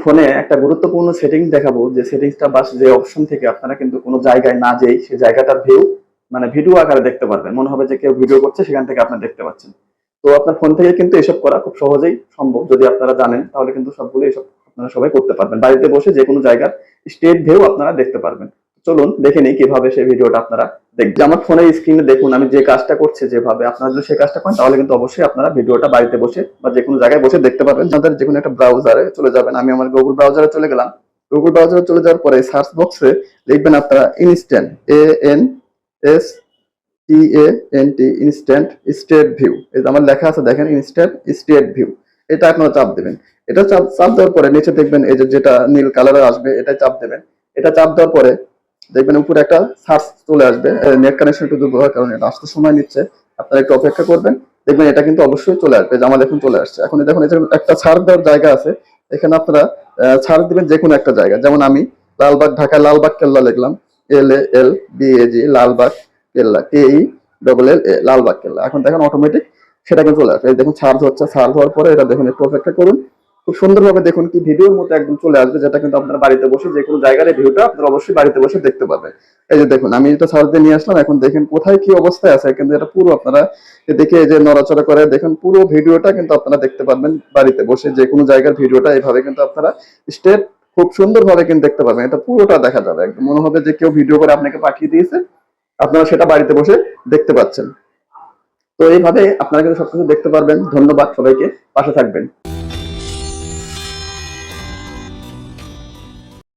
ফোনে একটা গুরুত্বপূর্ণ সেটিংস দেখাবো, যে সেটিংসটা বা যে অপশন থেকে আপনারা কিন্তু কোনো জায়গায় না যেই সেই জায়গাটার ভিউ মানে ভিডিও আকারে দেখতে পারবেন। মনে হবে যে কেউ ভিডিও করছে, সেখান থেকে আপনি দেখতে পাচ্ছেন। তো আপনার ফোন থেকে কিন্তু এসব করা খুব সহজেই সম্ভব। যদি আপনারা জানেন তাহলে কিন্তু সবগুলো এসব আপনারা সবাই করতে পারবেন। বাড়িতে বসে যে কোনো জায়গার স্ট্রেট ভিউ আপনারা দেখতে পারবেন। চলুন দেখে নিই কিভাবে সেই ভিডিওটা আপনারা দেখবেন। আমার ফোনের স্ক্রিনে দেখুন আমি যে কাজটা করছি, যেভাবে আপনারা যদি সেই কাজটা করেন তাহলে কিন্তু অবশ্যই আপনারা ভিডিওটা বাড়িতে বসে বা যে কোনো জায়গায় বসে দেখতে পারবেন। যাদের যে কোনো একটা ব্রাউজারে চলে যাবেন, আমি আমার গুগল ব্রাউজারে চলে গেলাম। গুগল ব্রাউজারে চলে যাওয়ার পরে সার্চ বক্সে লিখবেন আপনারা instant, ANSTANT, instant state view. এই যে আমার লেখা আছে দেখেন, ইনস্ট্যান্ট স্টেট ভিউ। এটা আপনারা চাপ দেবেন। এটা চাপ দেওয়ার পরে নিচে দেখবেন এই যে যেটা নীল কালারে আসবে, এটা চাপ দেবেন। এটা চাপ দেওয়ার পরে দেখবেন উপরে একটা সার্চ চলে আসবে। নেট কানেকশন একটু দুর্বল হওয়ার কারণে এটা আসতে সময় নিচ্ছে, আপনারা একটু অপেক্ষা করবেন। দেখবেন এটা কিন্তু অবশ্যই চলে আসবে। যে আমার এখন চলে আসছে। এখন দেখুন এই যে একটা সার্চ দেওয়ার জায়গা আছে, এখানে আপনারা সার্চ দিবেন যে কোনো একটা জায়গা। যেমন আমি লালবাগ, ঢাকা লালবাগ কেল্লা লিখলাম, LALBAG লালবাগ কেল্লা, KELLA লালবাগ কেল্লা। এখন দেখেন অটোমেটিক সেটা কিন্তু চলে আসবে। এই দেখুন সার্চ হচ্ছে, সার্চ হওয়ার পরে এটা দেখুন একটু অপেক্ষা করুন। খুব সুন্দরভাবে দেখুন কি ভিডিওর মতো একদম চলে আসবে, যেটা কিন্তু আপনারা বাড়িতে বসে যে কোনো জায়গার ভিউটা আপনারা অবশ্যই বাড়িতে বসে দেখতে পাবেন। এই যে দেখুন আমি এটা সার্চ দিয়ে নিয়ে আসলাম। এখন দেখেন কোথায় কি অবস্থায় আছে, কিন্তু এটা পুরো আপনারা দেখে এই যে নড়াচড়া করে দেখেন পুরো ভিডিওটা কিন্তু আপনারা দেখতে পারবেন বাড়িতে বসে। যে কোনো জায়গার ভিডিওটা এইভাবে কিন্তু আপনারা স্টেপ খুব সুন্দরভাবে কিন্তু দেখতে পাবেন। এটা পুরোটা দেখা যাবে, একদম মনে হবে যে কেউ ভিডিও করে আপনাকে পাঠিয়ে দিয়েছে, আপনারা সেটা বাড়িতে বসে দেখতে পাচ্ছেন। তো এইভাবে আপনারা কিন্তু সবকিছু দেখতে পারবেন। ধন্যবাদ সবাইকে, পাশে থাকবেন।